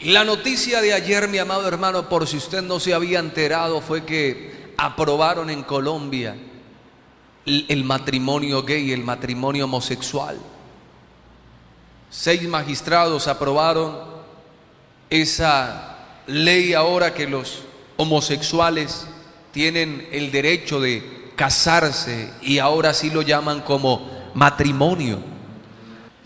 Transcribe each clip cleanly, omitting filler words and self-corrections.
La noticia de ayer, mi amado hermano, por si usted no se había enterado, fue que aprobaron en Colombia el matrimonio gay, el matrimonio homosexual. 6 magistrados aprobaron esa ley ahora que los homosexuales tienen el derecho de casarse y ahora sí lo llaman como matrimonio.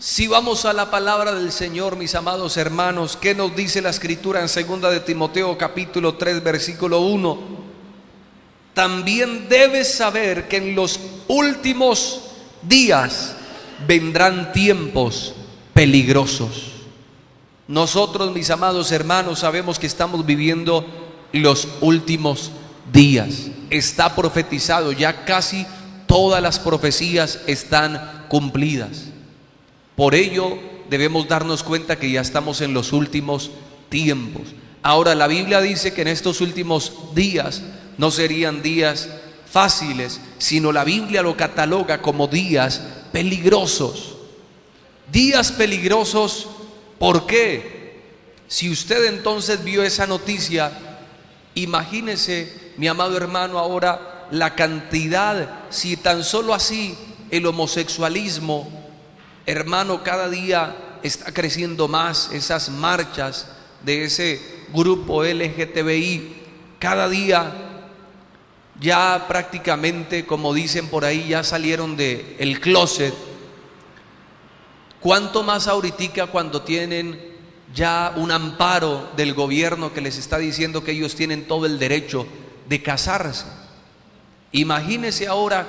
Si vamos a la palabra del Señor, mis amados hermanos, ¿qué nos dice la Escritura en 2 de Timoteo capítulo 3 versículo 1? También debes saber que en los últimos días vendrán tiempos peligrosos. Nosotros, mis amados hermanos, sabemos que estamos viviendo los últimos días. Está profetizado, ya casi todas las profecías están cumplidas. Por ello debemos darnos cuenta que ya estamos en los últimos tiempos. Ahora, la Biblia dice que en estos últimos días no serían días fáciles, sino la Biblia lo cataloga como días peligrosos. Días peligrosos, ¿por qué? Si usted entonces vio esa noticia, imagínese, mi amado hermano, ahora la cantidad, si tan solo así el homosexualismo, hermano, cada día está creciendo más, esas marchas de ese grupo LGTBI, cada día ya prácticamente, como dicen por ahí, ya salieron del closet. ¿Cuánto más ahorita cuando tienen ya un amparo del gobierno que les está diciendo que ellos tienen todo el derecho de casarse? Imagínese ahora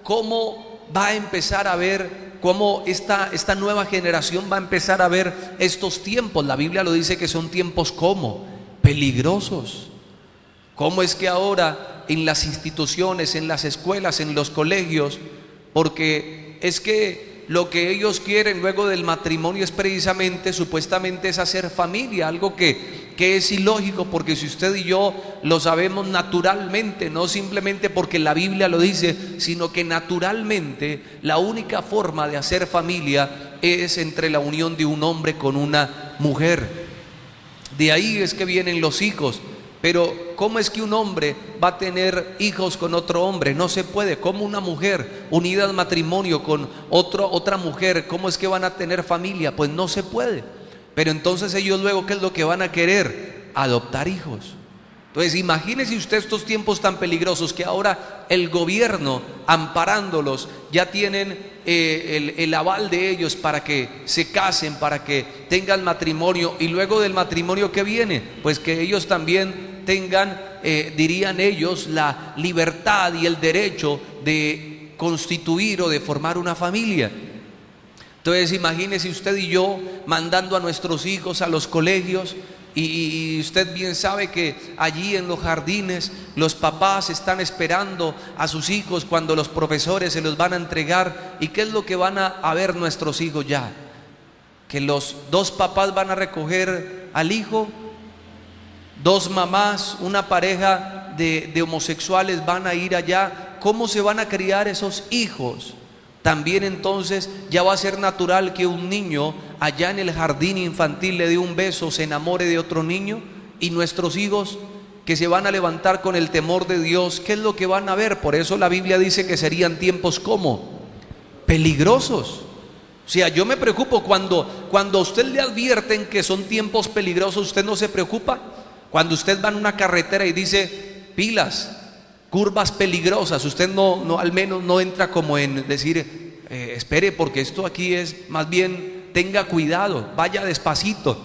cómo va a empezar a ver, cómo esta nueva generación va a empezar a ver estos tiempos. La Biblia lo dice que son tiempos como peligrosos. ¿Cómo es que ahora en las instituciones, en las escuelas, en los colegios, porque es que lo que ellos quieren luego del matrimonio es precisamente, supuestamente, es hacer familia, algo que es ilógico, porque si usted y yo lo sabemos naturalmente, no simplemente porque la Biblia lo dice, sino que naturalmente la única forma de hacer familia es entre la unión de un hombre con una mujer. De ahí es que vienen los hijos. Pero ¿cómo es que un hombre va a tener hijos con otro hombre? No se puede. ¿Cómo una mujer unida al matrimonio con otra mujer, cómo es que van a tener familia? Pues no se puede. Pero entonces ellos luego, ¿qué es lo que van a querer? Adoptar hijos. Entonces imagínese usted estos tiempos tan peligrosos que ahora el gobierno, amparándolos, ya tienen el aval de ellos para que se casen, para que tengan matrimonio. Y luego del matrimonio, ¿qué viene? Pues que ellos también tengan, dirían ellos, la libertad y el derecho de constituir o de formar una familia. Entonces imagínese usted y yo mandando a nuestros hijos a los colegios, y usted bien sabe que allí en los jardines los papás están esperando a sus hijos cuando los profesores se los van a entregar. ¿Y qué es lo que van a ver nuestros hijos ya? Que los 2 papás van a recoger al hijo, 2 mamás, una pareja de homosexuales van a ir allá. ¿Cómo se van a criar esos hijos? También entonces ya va a ser natural que un niño allá en el jardín infantil le dé un beso, se enamore de otro niño. Y nuestros hijos que se van a levantar con el temor de Dios, ¿qué es lo que van a ver? Por eso la Biblia dice que serían tiempos como peligrosos. O sea, yo me preocupo cuando a usted le advierten que son tiempos peligrosos, usted no se preocupa. Cuando usted va en una carretera y dice pilas, curvas peligrosas, usted no al menos no entra como en decir espere, porque esto aquí es, más bien tenga cuidado, vaya despacito.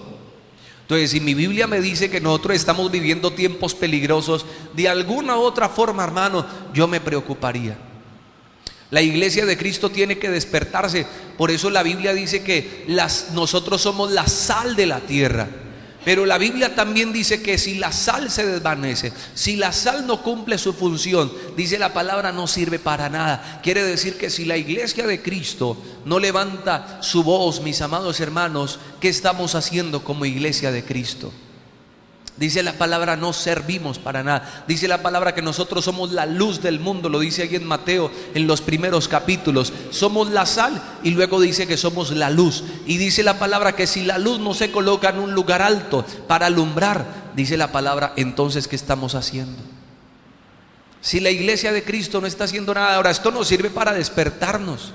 Entonces, si mi Biblia me dice que nosotros estamos viviendo tiempos peligrosos, de alguna u otra forma, hermano, yo me preocuparía. La iglesia de Cristo tiene que despertarse. Por eso la Biblia dice que nosotros somos la sal de la tierra. Pero la Biblia también dice que si la sal se desvanece, si la sal no cumple su función, dice la palabra, no sirve para nada. Quiere decir que si la iglesia de Cristo no levanta su voz, mis amados hermanos, ¿qué estamos haciendo como iglesia de Cristo? Dice la palabra, no servimos para nada. Dice la palabra que nosotros somos la luz del mundo. Lo dice ahí en Mateo, en los primeros capítulos. Somos la sal, y luego dice que somos la luz. Y dice la palabra que si la luz no se coloca en un lugar alto para alumbrar, dice la palabra, entonces ¿qué estamos haciendo? Si la iglesia de Cristo no está haciendo nada, ahora esto nos sirve para despertarnos.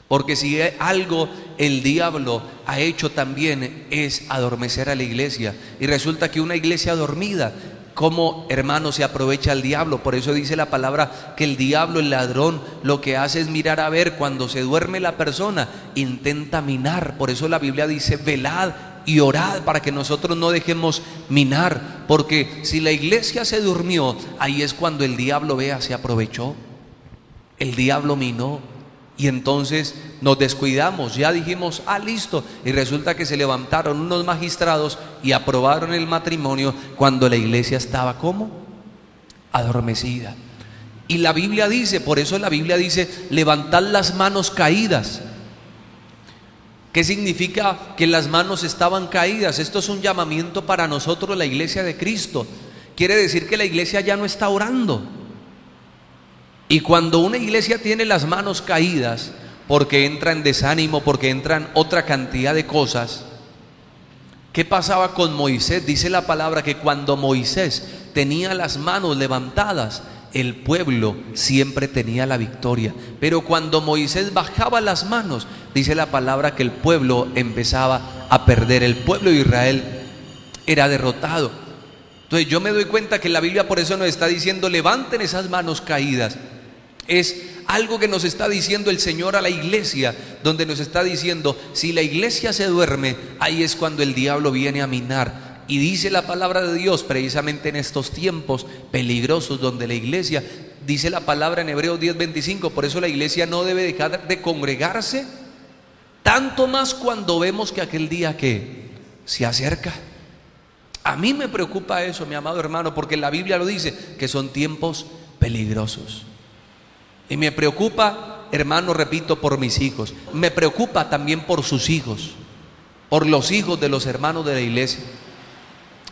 Porque si algo el diablo ha hecho también es adormecer a la iglesia. Y resulta que una iglesia dormida, ¿cómo, hermano, se aprovecha el diablo? Por eso dice la palabra que el diablo, el ladrón, lo que hace es mirar a ver cuando se duerme la persona, intenta minar. Por eso la Biblia dice, velad y orad para que nosotros no dejemos minar. Porque si la iglesia se durmió, ahí es cuando el diablo, vea, se aprovechó. El diablo minó. Y entonces nos descuidamos, ya dijimos, listo. Y resulta que se levantaron unos magistrados y aprobaron el matrimonio cuando la iglesia estaba, ¿cómo? Adormecida. Y la Biblia dice, por eso la Biblia dice, levantad las manos caídas. ¿Qué significa que las manos estaban caídas? Esto es un llamamiento para nosotros, la iglesia de Cristo. Quiere decir que la iglesia ya no está orando. Y cuando una iglesia tiene las manos caídas, porque entra en desánimo, porque entran otra cantidad de cosas, ¿qué pasaba con Moisés? Dice la palabra que cuando Moisés tenía las manos levantadas, el pueblo siempre tenía la victoria. Pero cuando Moisés bajaba las manos, dice la palabra que el pueblo empezaba a perder. El pueblo de Israel era derrotado. Entonces yo me doy cuenta que la Biblia por eso nos está diciendo, levanten esas manos caídas. Es algo que nos está diciendo el Señor a la iglesia, donde nos está diciendo, si la iglesia se duerme, ahí es cuando el diablo viene a minar. Y dice la palabra de Dios, precisamente en estos tiempos peligrosos, donde la iglesia, dice la palabra en Hebreos 10:25, por eso la iglesia no debe dejar de congregarse, tanto más cuando vemos que aquel día que se acerca. A mí me preocupa eso, mi amado hermano, porque la Biblia lo dice, que son tiempos peligrosos. Y me preocupa, hermano, repito, por mis hijos. Me preocupa también por sus hijos, por los hijos de los hermanos de la iglesia.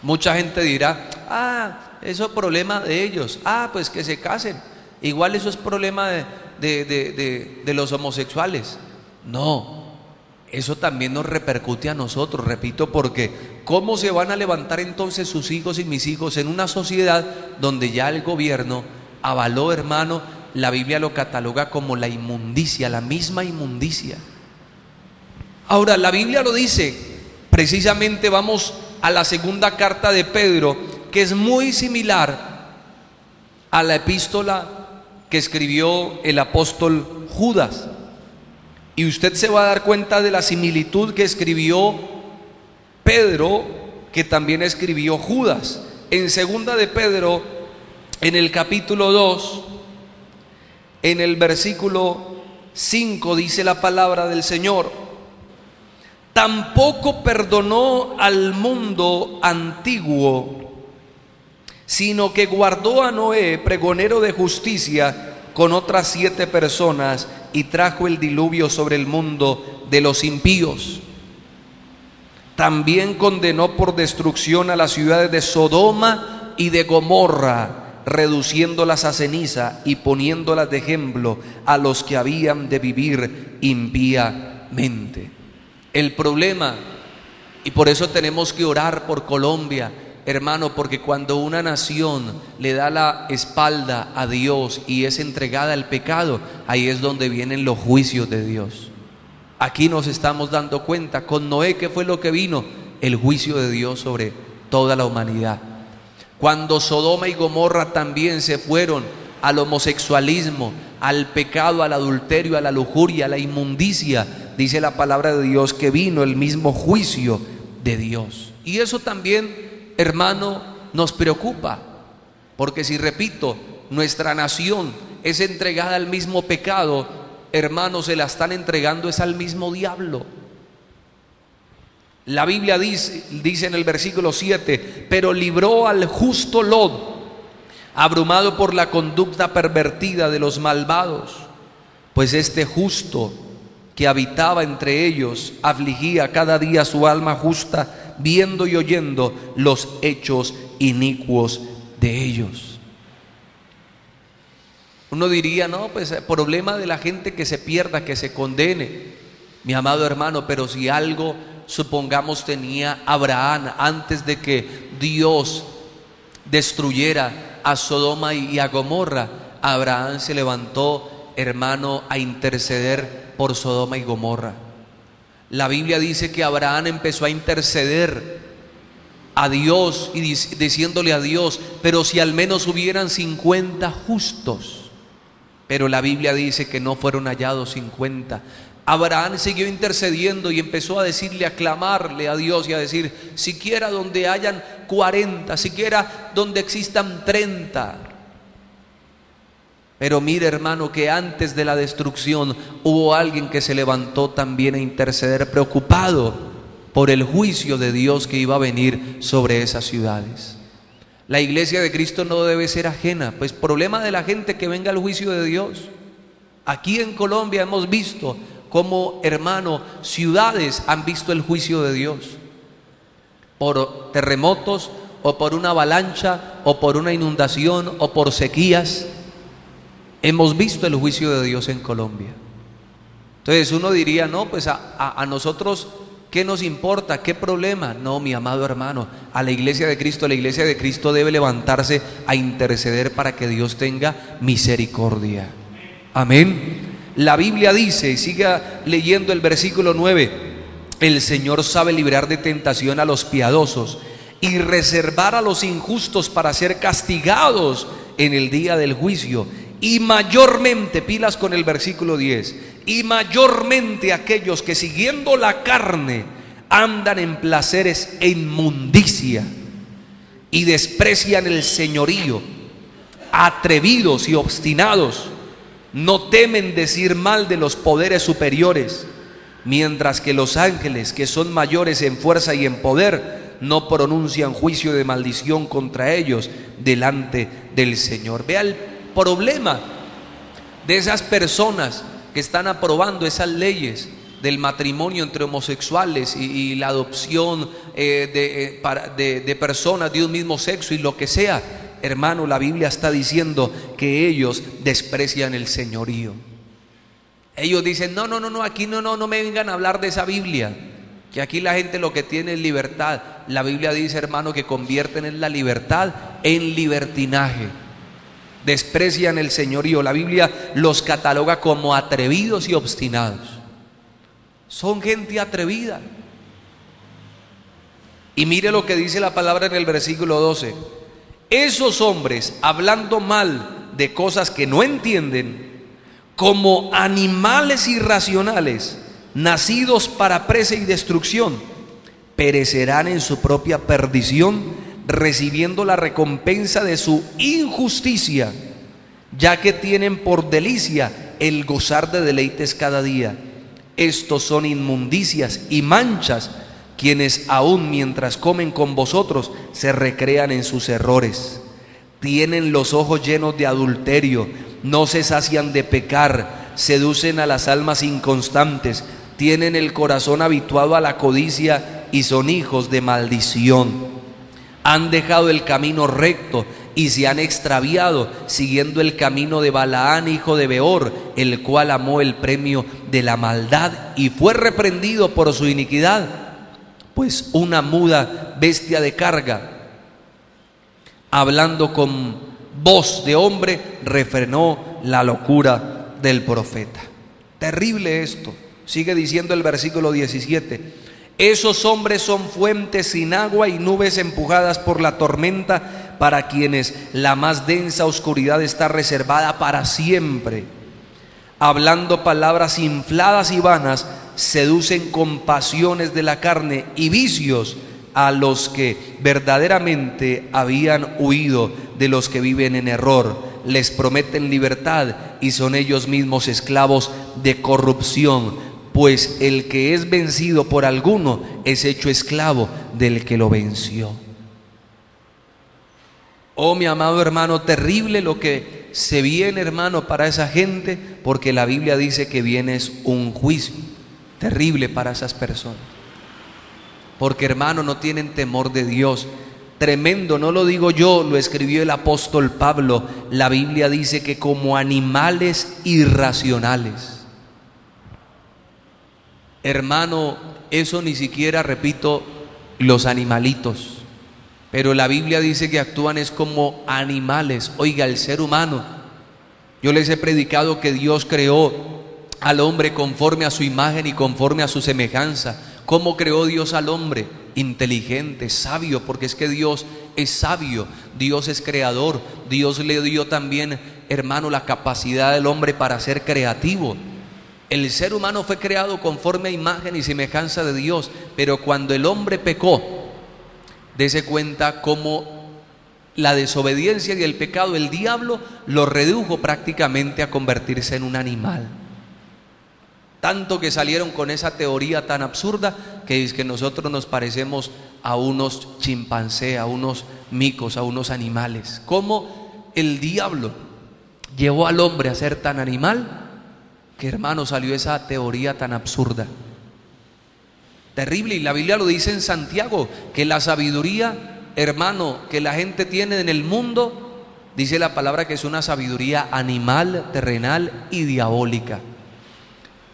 Mucha gente dirá, eso es problema de ellos. Pues que se casen. Igual eso es problema de los homosexuales. No, eso también nos repercute a nosotros, repito, porque ¿cómo se van a levantar entonces sus hijos y mis hijos en una sociedad donde ya el gobierno avaló, hermano? La Biblia lo cataloga como la inmundicia, la misma inmundicia. Ahora, la Biblia lo dice, precisamente vamos a la segunda carta de Pedro, que es muy similar a la epístola que escribió el apóstol Judas. Y usted se va a dar cuenta de la similitud que escribió Pedro, que también escribió Judas. En segunda de Pedro, en el capítulo 2, en el versículo 5 dice la palabra del Señor: tampoco perdonó al mundo antiguo, sino que guardó a Noé, pregonero de justicia, con otras 7 personas, y trajo el diluvio sobre el mundo de los impíos. También condenó por destrucción a las ciudades de Sodoma y de Gomorra, reduciéndolas a ceniza y poniéndolas de ejemplo a los que habían de vivir impíamente. El problema, y por eso tenemos que orar por Colombia, hermano, porque cuando una nación le da la espalda a Dios y es entregada al pecado, ahí es donde vienen los juicios de Dios. Aquí nos estamos dando cuenta, con Noé, ¿qué fue lo que vino? El juicio de Dios sobre toda la humanidad. Cuando Sodoma y Gomorra también se fueron al homosexualismo, al pecado, al adulterio, a la lujuria, a la inmundicia, dice la palabra de Dios que vino el mismo juicio de Dios. Y eso también, hermano, nos preocupa, porque si, repito, nuestra nación es entregada al mismo pecado, hermano, se la están entregando es al mismo diablo. La Biblia dice en el versículo 7, pero libró al justo Lot, abrumado por la conducta pervertida de los malvados, pues este justo que habitaba entre ellos afligía cada día su alma justa viendo y oyendo los hechos inicuos de ellos. Uno diría, no, pues el problema de la gente que se pierda, que se condene. Mi amado hermano, pero si algo, supongamos, tenía Abraham antes de que Dios destruyera a Sodoma y a Gomorra, Abraham se levantó, hermano, a interceder por Sodoma y Gomorra. La Biblia dice que Abraham empezó a interceder a Dios y diciéndole a Dios, pero si al menos hubieran 50 justos. Pero la Biblia dice que no fueron hallados 50. Abraham siguió intercediendo y empezó a decirle, a clamarle a Dios y a decir, siquiera donde hayan 40, siquiera donde existan 30. Pero mire, hermano, que antes de la destrucción hubo alguien que se levantó también a interceder, preocupado por el juicio de Dios que iba a venir sobre esas ciudades. La iglesia de Cristo no debe ser ajena, pues problema de la gente que venga el juicio de Dios. Aquí en Colombia hemos visto cómo, hermano, ciudades han visto el juicio de Dios por terremotos o por una avalancha o por una inundación o por sequías. Hemos visto el juicio de Dios en Colombia. Entonces uno diría, no, pues a nosotros, ¿qué nos importa? ¿Qué problema? No, mi amado hermano, a la iglesia de Cristo debe levantarse a interceder para que Dios tenga misericordia. Amén. La Biblia dice, y siga leyendo el versículo 9, el Señor sabe librar de tentación a los piadosos y reservar a los injustos para ser castigados en el día del juicio. Y mayormente, pilas con el versículo 10, y mayormente aquellos que siguiendo la carne andan en placeres e inmundicia y desprecian el señorío, atrevidos y obstinados, no temen decir mal de los poderes superiores, mientras que los ángeles, que son mayores en fuerza y en poder, no pronuncian juicio de maldición contra ellos delante del Señor. Vea el problema de esas personas que están aprobando esas leyes del matrimonio entre homosexuales y la adopción de personas de un mismo sexo y lo que sea. Hermano, la Biblia está diciendo que ellos desprecian el señorío. Ellos dicen, no, aquí no me vengan a hablar de esa Biblia, que aquí la gente lo que tiene es libertad. La Biblia dice, hermano, que convierten en la libertad en libertinaje. Desprecian el señorío. La Biblia los cataloga como atrevidos y obstinados. Son gente atrevida. Y mire lo que dice la palabra en el versículo 12. Esos hombres, hablando mal de cosas que no entienden, como animales irracionales, nacidos para presa y destrucción, perecerán en su propia perdición, recibiendo la recompensa de su injusticia, ya que tienen por delicia el gozar de deleites cada día. Estos son inmundicias y manchas, quienes aún mientras comen con vosotros se recrean en sus errores. Tienen los ojos llenos de adulterio, no se sacian de pecar, seducen a las almas inconstantes, tienen el corazón habituado a la codicia y son hijos de maldición. Han dejado el camino recto y se han extraviado, siguiendo el camino de Balaán, hijo de Beor, el cual amó el premio de la maldad y fue reprendido por su iniquidad, pues una muda bestia de carga, hablando con voz de hombre, refrenó la locura del profeta. Terrible esto. Sigue diciendo el versículo 17. Esos hombres son fuentes sin agua y nubes empujadas por la tormenta, para quienes la más densa oscuridad está reservada para siempre. Hablando palabras infladas y vanas, seducen con pasiones de la carne y vicios a los que verdaderamente habían huido de los que viven en error. Les prometen libertad y son ellos mismos esclavos de corrupción, pues el que es vencido por alguno es hecho esclavo del que lo venció. Oh, mi amado hermano, terrible lo que se viene, hermano, para esa gente, porque la Biblia dice que viene es un juicio terrible para esas personas. porque hermano no tienen temor de Dios. Tremendo, no lo digo yo, lo escribió el apóstol Pablo. La Biblia dice que como animales irracionales. Hermano, eso ni siquiera, repito, los animalitos, pero la Biblia dice que actúan es como animales. Oiga, el ser humano, yo les he predicado que Dios creó al hombre conforme a su imagen y conforme a su semejanza. ¿Cómo creó Dios al hombre? Inteligente, sabio, porque es que Dios es sabio, Dios es creador. Dios le dio también, hermano, la capacidad del hombre para ser creativo. El ser humano fue creado conforme a imagen y semejanza de Dios, pero cuando el hombre pecó, dése cuenta cómo la desobediencia y el pecado, el diablo lo redujo prácticamente a convertirse en un animal. Tanto que salieron con esa teoría tan absurda que es que nosotros nos parecemos a unos chimpancés, a unos micos, a unos animales. ¿Cómo el diablo llevó al hombre a ser tan animal? Que hermano, salió esa teoría tan absurda. Terrible, y la Biblia lo dice en Santiago, que la sabiduría, hermano, que la gente tiene en el mundo, dice la palabra que es una sabiduría animal, terrenal y diabólica.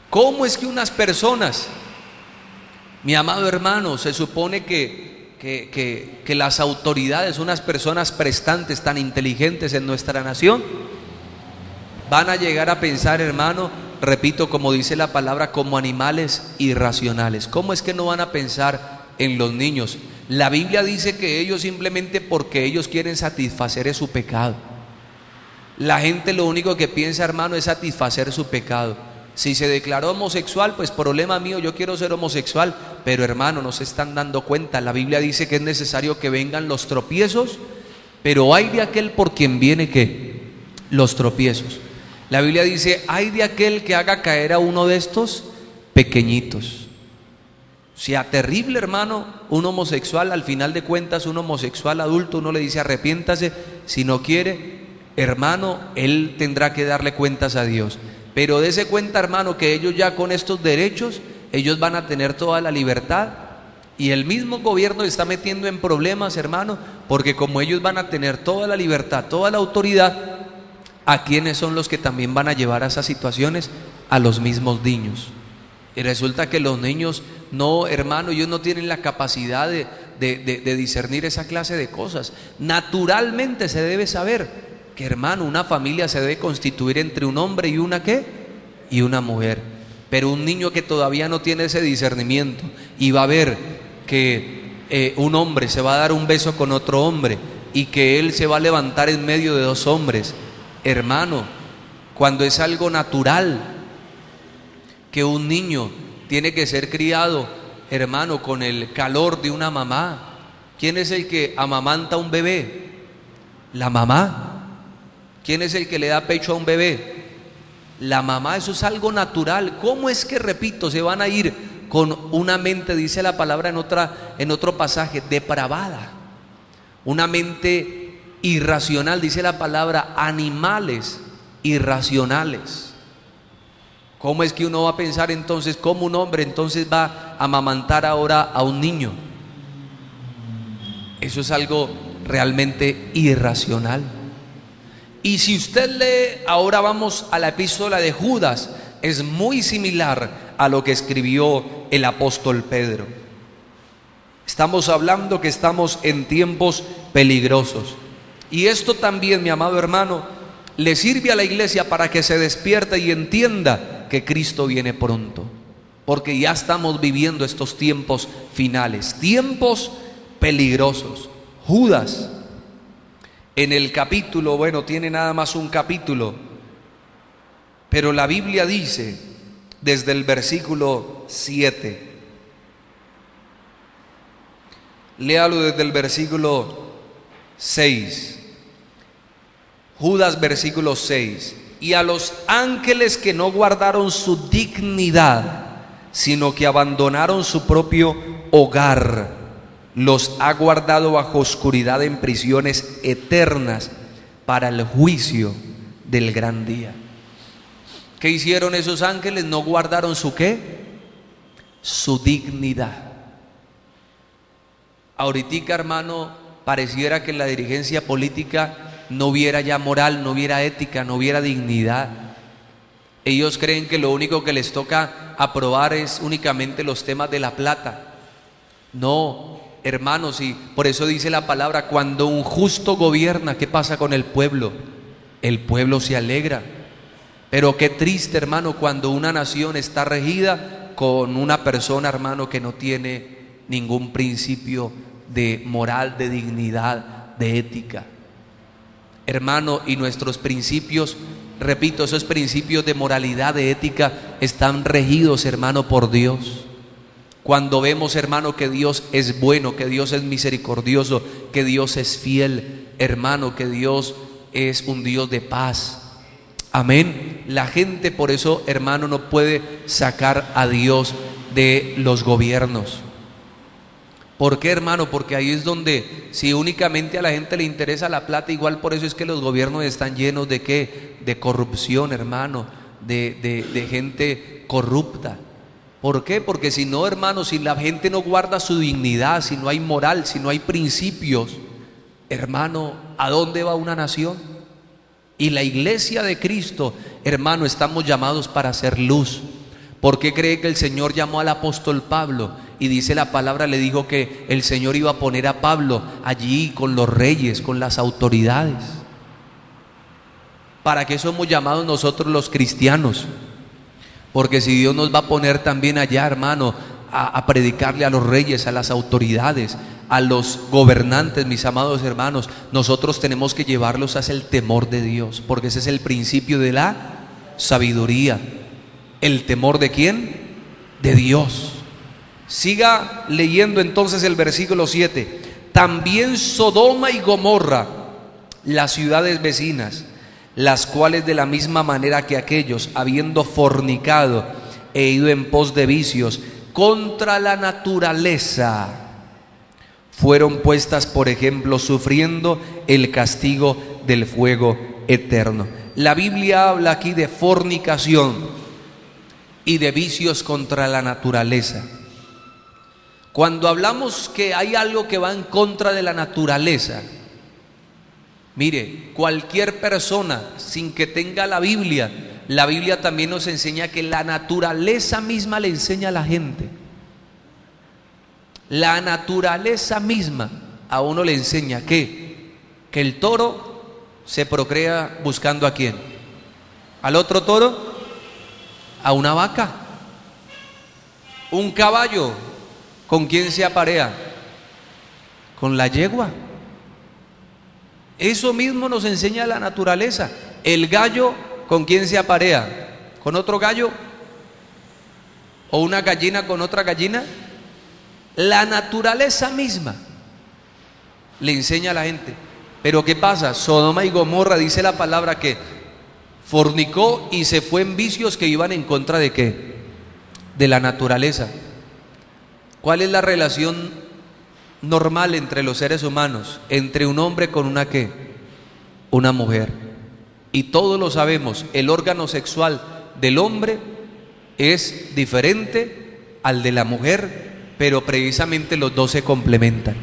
¿Cómo es que unas personas, mi amado hermano, se supone que las autoridades, unas personas prestantes tan inteligentes en nuestra nación, van a llegar a pensar, hermano, repito, como dice la palabra, como animales irracionales? ¿Cómo es que no van a pensar en los niños? La Biblia dice que ellos simplemente porque ellos quieren satisfacer su pecado. La gente lo único que piensa, hermano, es satisfacer su pecado. Si se declaró homosexual, pues problema mío, yo quiero ser homosexual. Pero hermano, no se están dando cuenta. La Biblia dice que es necesario que vengan los tropiezos, pero hay de aquel por quien viene ¿qué? Los tropiezos. La Biblia dice, hay de aquel que haga caer a uno de estos pequeñitos. O sea, terrible, hermano, un homosexual, al final de cuentas, un homosexual adulto, uno le dice arrepiéntase, si no quiere, hermano, él tendrá que darle cuentas a Dios. Pero dése cuenta, hermano, que ellos ya con estos derechos, ellos van a tener toda la libertad, y el mismo gobierno está metiendo en problemas, hermano, porque como ellos van a tener toda la libertad, toda la autoridad, ¿a quiénes son los que también van a llevar a esas situaciones? A los mismos niños. Y resulta que los niños no, hermano, ellos no tienen la capacidad de discernir esa clase de cosas. Naturalmente se debe saber que, hermano, una familia se debe constituir entre un hombre y una ¿qué? Y una mujer. Pero un niño que todavía no tiene ese discernimiento y va a ver que un hombre se va a dar un beso con otro hombre y que él se va a levantar en medio de dos hombres, hermano, cuando es algo natural que un niño tiene que ser criado, hermano, con el calor de una mamá. ¿Quién es el que amamanta a un bebé? La mamá. ¿Quién es el que le da pecho a un bebé? La mamá. Eso es algo natural. ¿Cómo es que, repito, se van a ir con una mente, dice la palabra en otro pasaje, depravada? Una mente irracional, dice la palabra, animales irracionales. ¿Cómo es que uno va a pensar entonces, cómo un hombre entonces va a amamantar ahora a un niño? Eso es algo realmente irracional. Y si usted lee, ahora vamos a la epístola de Judas, es muy similar a lo que escribió el apóstol Pedro. Estamos hablando que estamos en tiempos peligrosos. Y esto también, mi amado hermano, le sirve a la iglesia para que se despierte y entienda que Cristo viene pronto. Porque ya estamos viviendo estos tiempos finales, tiempos peligrosos. Judas, en el capítulo, bueno, tiene nada más un capítulo, pero la Biblia dice, desde el versículo 7, léalo desde el versículo 6, Judas versículo 6, y a los ángeles que no guardaron su dignidad, sino que abandonaron su propio hogar, los ha guardado bajo oscuridad en prisiones eternas para el juicio del gran día. ¿Qué hicieron esos ángeles? No guardaron su ¿qué? Su dignidad. Ahoritica, hermano, pareciera que en la dirigencia política no hubiera ya moral, no hubiera ética, no hubiera dignidad. Ellos creen que lo único que les toca aprobar es únicamente los temas de la plata. No, hermanos, y por eso dice la palabra, cuando un justo gobierna, ¿qué pasa con el pueblo? El pueblo se alegra. Pero qué triste, hermano, cuando una nación está regida con una persona, hermano, que no tiene ningún principio de moral, de dignidad, de ética. Hermano, y nuestros principios, repito, esos principios de moralidad, de ética, están regidos, hermano, por Dios. Cuando vemos, hermano, que Dios es bueno, que Dios es misericordioso, que Dios es fiel, hermano, que Dios es un Dios de paz. Amén. La gente por eso, hermano, no puede sacar a Dios de los gobiernos. ¿Por qué, hermano? Porque ahí es donde, si únicamente a la gente le interesa la plata, igual por eso es que los gobiernos están llenos de ¿qué? De corrupción, hermano, de gente corrupta. ¿Por qué? Porque si no, hermano, si la gente no guarda su dignidad, si no hay moral, si no hay principios, hermano, ¿a dónde va una nación? Y la iglesia de Cristo, hermano, estamos llamados para hacer luz. ¿Por qué cree que el Señor llamó al apóstol Pablo? Y dice la palabra, le dijo que el Señor iba a poner a Pablo allí con los reyes, con las autoridades. ¿Para qué somos llamados nosotros los cristianos? Porque si Dios nos va a poner también allá, hermano, a predicarle a los reyes, a las autoridades, a los gobernantes, mis amados hermanos, nosotros tenemos que llevarlos hacia el temor de Dios, porque ese es el principio de la sabiduría. ¿El temor de quién? De Dios. Siga leyendo entonces el versículo 7. También Sodoma y Gomorra, las ciudades vecinas, las cuales de la misma manera que aquellos, habiendo fornicado e ido en pos de vicios contra la naturaleza, fueron puestas por ejemplo, sufriendo el castigo del fuego eterno. La Biblia habla aquí de fornicación y de vicios contra la naturaleza. Cuando hablamos que hay algo que va en contra de la naturaleza, mire, cualquier persona sin que tenga la Biblia también nos enseña que la naturaleza misma le enseña a la gente. La naturaleza misma a uno le enseña que el toro se procrea buscando ¿a quién? Al otro toro, a una vaca. Un caballo, ¿con quién se aparea? Con la yegua. Eso mismo nos enseña la naturaleza. El gallo, ¿con quién se aparea? ¿Con otro gallo? ¿O una gallina con otra gallina? La naturaleza misma le enseña a la gente. Pero ¿qué pasa? Sodoma y Gomorra, dice la palabra, que fornicó y se fue en vicios que iban en contra de ¿qué? De la naturaleza. ¿Cuál es la relación normal entre los seres humanos? Entre un hombre con una ¿qué? Una mujer. Y todos lo sabemos, el órgano sexual del hombre es diferente al de la mujer, pero precisamente los dos se complementan.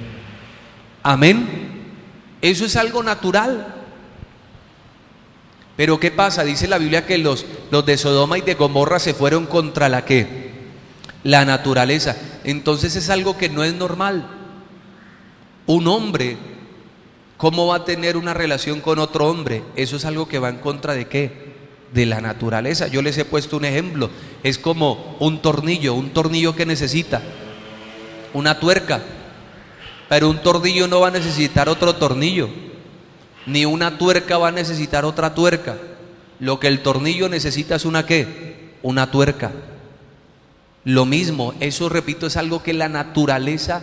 Amén. Eso es algo natural. Pero ¿qué pasa? Dice la Biblia que los de Sodoma y de Gomorra se fueron contra la ¿qué? La naturaleza. Entonces es algo que no es normal. Un hombre, ¿cómo va a tener una relación con otro hombre? Eso es algo que va en contra de ¿qué? De la naturaleza. Yo les he puesto un ejemplo. Es como un tornillo que necesita una tuerca, pero un tornillo no va a necesitar otro tornillo, ni una tuerca va a necesitar otra tuerca. Lo que el tornillo necesita es una ¿qué? Una tuerca. Lo mismo, eso repito, es algo que la naturaleza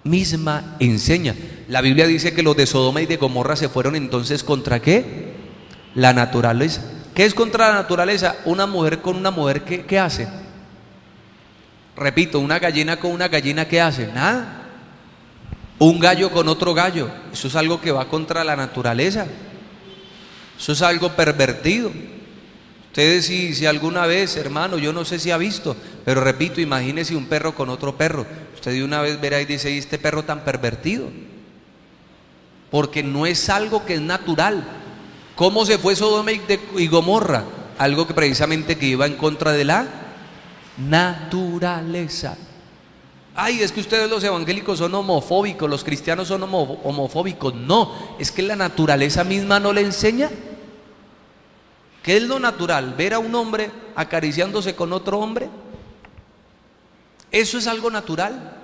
misma enseña. La Biblia dice que los de Sodoma y de Gomorra se fueron entonces contra ¿qué? La naturaleza. ¿Qué es contra la naturaleza? Una mujer con una mujer, ¿qué hace? Repito, una gallina con una gallina, ¿qué hace? Nada. Un gallo con otro gallo, eso es algo que va contra la naturaleza. Eso es algo pervertido. Ustedes si alguna vez, hermano, yo no sé si ha visto, Pero repito, imagínese un perro con otro perro. Usted de una vez verá y dice: ¿y este perro tan pervertido? Porque no es algo que es natural. ¿Cómo se fue Sodoma y Gomorra? Algo que precisamente que iba en contra de la naturaleza. Ay, es que ustedes los evangélicos son homofóbicos, los cristianos son homofóbicos. No, es que la naturaleza misma no le enseña. ¿Qué es lo natural? ¿Ver a un hombre acariciándose con otro hombre? ¿Eso es algo natural?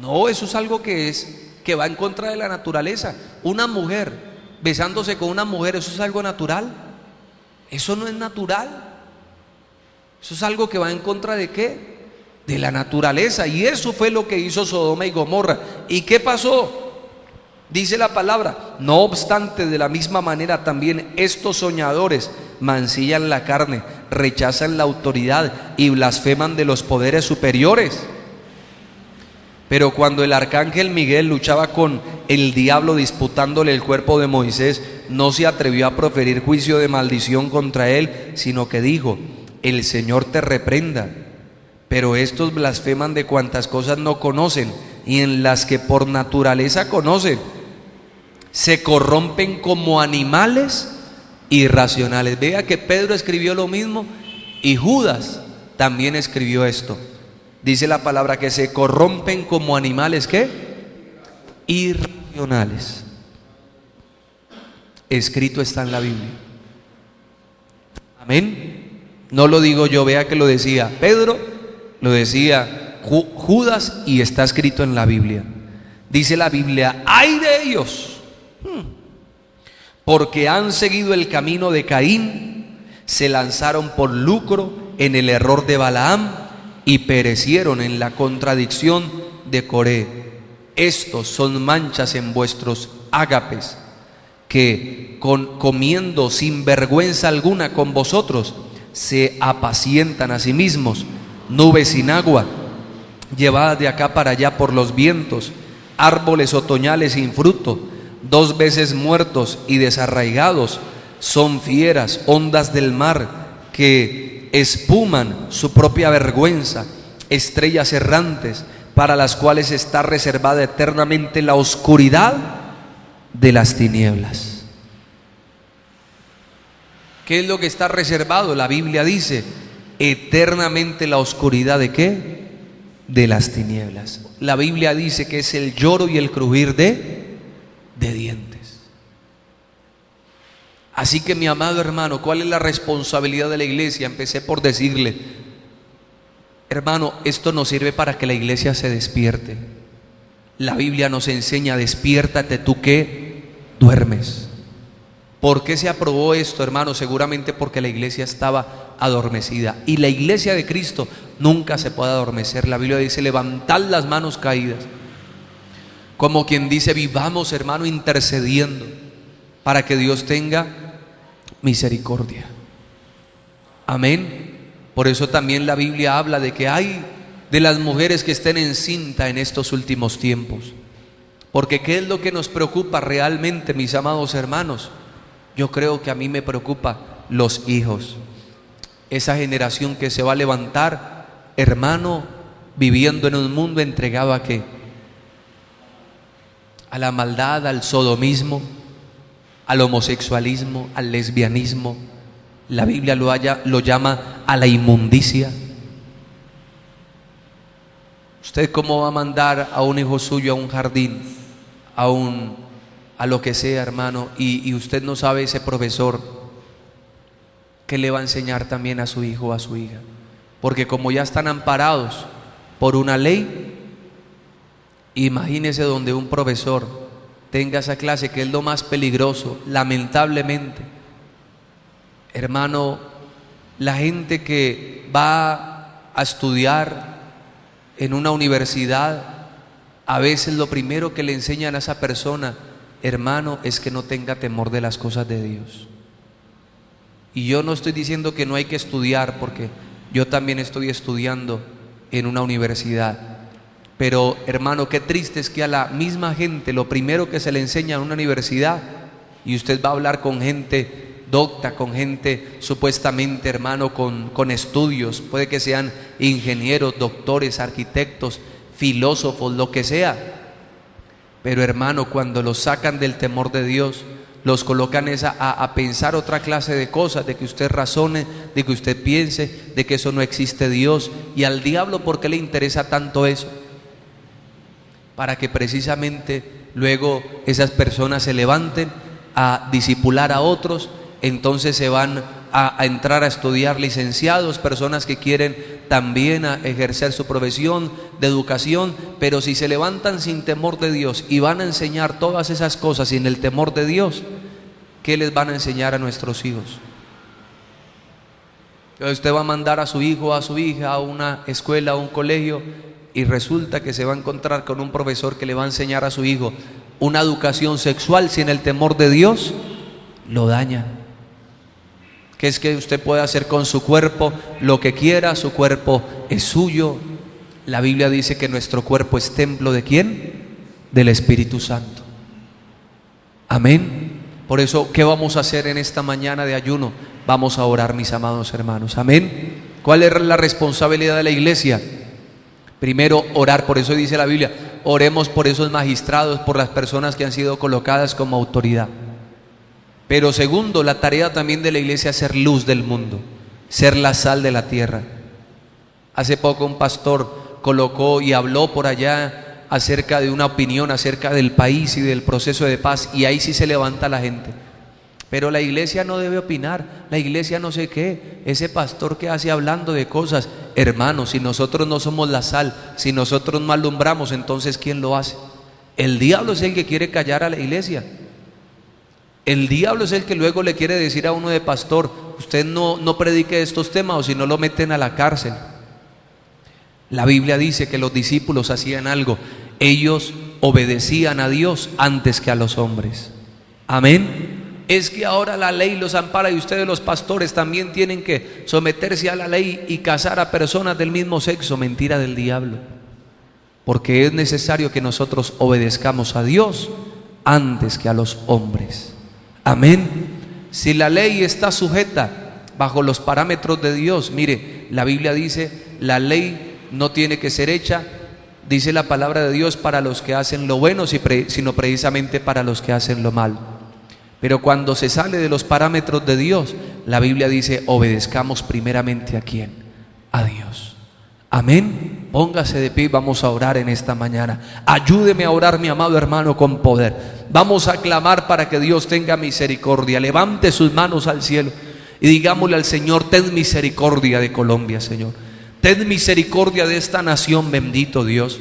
No, eso es algo que va en contra de la naturaleza. Una mujer besándose con una mujer, ¿eso es algo natural? Eso no es natural. Eso es algo que va en contra ¿de qué? De la naturaleza. Y eso fue lo que hizo Sodoma y Gomorra. ¿Y qué pasó? Dice la palabra: no obstante, de la misma manera también estos soñadores mancillan la carne, rechazan la autoridad y blasfeman de los poderes superiores. Pero cuando el arcángel Miguel luchaba con el diablo disputándole el cuerpo de Moisés, no se atrevió a proferir juicio de maldición contra él, sino que dijo: el Señor te reprenda. Pero estos blasfeman de cuantas cosas no conocen y en las que por naturaleza conocen. Se corrompen como animales irracionales. Vea que Pedro escribió lo mismo y Judas también escribió esto. Dice la palabra que se corrompen como animales, ¿qué? Irracionales. Escrito está en la Biblia. Amén. No lo digo yo, vea que lo decía Pedro, lo decía Judas y está escrito en la Biblia. Dice la Biblia: ¡ay de ellos! Porque han seguido el camino de Caín, se lanzaron por lucro en el error de Balaam y perecieron en la contradicción de Coré. Estos son manchas en vuestros ágapes, que comiendo sin vergüenza alguna con vosotros, se apacientan a sí mismos, nubes sin agua, llevadas de acá para allá por los vientos, árboles otoñales sin fruto, 2 veces muertos y desarraigados, son fieras, ondas del mar que espuman su propia vergüenza, estrellas errantes para las cuales está reservada eternamente la oscuridad de las tinieblas. ¿Qué es lo que está reservado? La Biblia dice: eternamente la oscuridad ¿de qué? De las tinieblas. La Biblia dice que es el lloro y el crujir de dientes. Así que, mi amado hermano, ¿cuál es la responsabilidad de la iglesia? Empecé por decirle: hermano, esto nos sirve para que la iglesia se despierte. La Biblia nos enseña: despiértate tú que duermes. ¿Por qué se aprobó esto, hermano? Seguramente porque la iglesia estaba adormecida, y la iglesia de Cristo nunca se puede adormecer. La Biblia dice: levantad las manos caídas. Como quien dice: vivamos, hermano, intercediendo para que Dios tenga misericordia. Amén. Por eso también la Biblia habla de que hay de las mujeres que estén encinta en estos últimos tiempos. Porque ¿qué es lo que nos preocupa realmente, mis amados hermanos? Yo creo que a mí me preocupa los hijos. Esa generación que se va a levantar, hermano, viviendo en un mundo entregado ¿a qué? A la maldad, al sodomismo, al homosexualismo, al lesbianismo. La Biblia lo llama a la inmundicia. ¿Usted cómo va a mandar a un hijo suyo a un jardín, a lo que sea, hermano, y usted no sabe ese profesor qué le va a enseñar también a su hijo o a su hija? Porque como ya están amparados por una ley, imagínese donde un profesor tenga esa clase, que es lo más peligroso, lamentablemente. Hermano, la gente que va a estudiar en una universidad, a veces lo primero que le enseñan a esa persona, hermano, es que no tenga temor de las cosas de Dios. Y yo no estoy diciendo que no hay que estudiar, porque yo también estoy estudiando en una universidad. Pero, hermano, qué triste es que a la misma gente lo primero que se le enseña en una universidad, y usted va a hablar con gente docta, con gente supuestamente, hermano, con estudios, puede que sean ingenieros, doctores, arquitectos, filósofos, lo que sea. Pero hermano, cuando los sacan del temor de Dios, los colocan a pensar otra clase de cosas, de que usted razone, de que usted piense, de que eso no existe Dios. Y al diablo, ¿por qué le interesa tanto eso? Para que precisamente luego esas personas se levanten a discipular a otros. Entonces se van a entrar a estudiar licenciados, personas que quieren también a ejercer su profesión de educación, pero si se levantan sin temor de Dios y van a enseñar todas esas cosas sin el temor de Dios, ¿qué les van a enseñar a nuestros hijos? Usted va a mandar a su hijo o a su hija a una escuela, a un colegio, y resulta que se va a encontrar con un profesor que le va a enseñar a su hijo una educación sexual sin el temor de Dios, lo daña. Que es que usted puede hacer con su cuerpo lo que quiera, su cuerpo es suyo. La Biblia dice que nuestro cuerpo es templo ¿de quién? Del Espíritu Santo. Amén. Por eso, ¿qué vamos a hacer en esta mañana de ayuno? Vamos a orar, mis amados hermanos. Amén. ¿Cuál es la responsabilidad de la iglesia? Primero, orar. Por eso dice la Biblia, oremos por esos magistrados, por las personas que han sido colocadas como autoridad. Pero segundo, la tarea también de la iglesia es ser luz del mundo, ser la sal de la tierra. Hace poco un pastor colocó y habló por allá acerca de una opinión acerca del país y del proceso de paz, y ahí sí se levanta la gente. Pero la iglesia no debe opinar, la iglesia no sé qué, ese pastor que hace hablando de cosas. Hermanos, si nosotros no somos la sal, si nosotros no alumbramos, entonces ¿quién lo hace? El diablo es el que quiere callar a la iglesia. El diablo es el que luego le quiere decir a uno de pastor, usted no predique estos temas o si no lo meten a la cárcel. La Biblia dice que los discípulos hacían algo, ellos obedecían a Dios antes que a los hombres. Amén. Es que ahora la ley los ampara y ustedes los pastores también tienen que someterse a la ley y casar a personas del mismo sexo. Mentira del diablo. Porque es necesario que nosotros obedezcamos a Dios antes que a los hombres. Amén. Si la ley está sujeta bajo los parámetros de Dios, mire, la Biblia dice, la ley no tiene que ser hecha, dice la palabra de Dios, para los que hacen lo bueno, sino precisamente para los que hacen lo malo. Pero cuando se sale de los parámetros de Dios, la Biblia dice, obedezcamos primeramente ¿a quién? A Dios. Amén. Póngase de pie, vamos a orar en esta mañana. Ayúdeme a orar, mi amado hermano, con poder. Vamos a clamar para que Dios tenga misericordia. Levante sus manos al cielo y digámosle al Señor, ten misericordia de Colombia, Señor. Ten misericordia de esta nación, bendito Dios.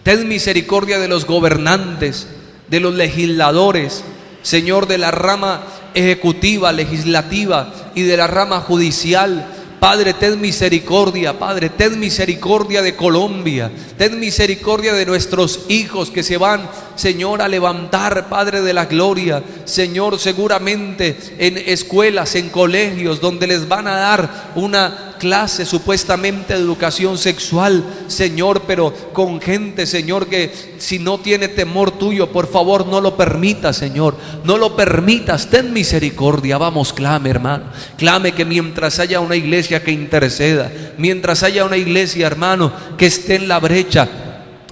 Ten misericordia de los gobernantes, de los legisladores, Señor, de la rama ejecutiva, legislativa y de la rama judicial. Padre, ten misericordia, Padre, ten misericordia de Colombia, ten misericordia de nuestros hijos que se van, Señor, a levantar, Padre de la gloria, Señor, seguramente en escuelas, en colegios, donde les van a dar una clase supuestamente de educación sexual, Señor, pero con gente, Señor, que si no tiene temor tuyo, por favor no lo permitas, Señor, no lo permitas, ten misericordia. Vamos, clame, hermano, clame que mientras haya una iglesia que interceda, mientras haya una iglesia, hermano, que esté en la brecha,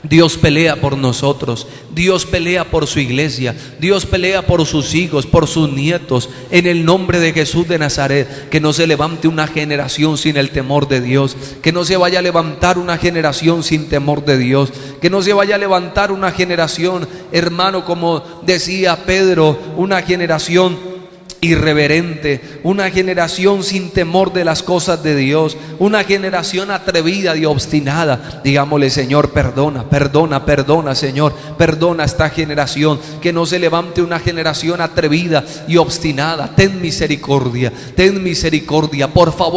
Dios pelea por nosotros, Dios pelea por su iglesia, Dios pelea por sus hijos, por sus nietos, en el nombre de Jesús de Nazaret. Que no se levante una generación sin el temor de Dios, que no se vaya a levantar una generación sin temor de Dios, que no se vaya a levantar una generación, hermano, como decía Pedro, una generación irreverente, una generación sin temor de las cosas de Dios, una generación atrevida y obstinada. Digámosle, Señor, perdona, perdona, perdona, Señor, perdona esta generación, que no se levante una generación atrevida y obstinada. Ten misericordia, por favor.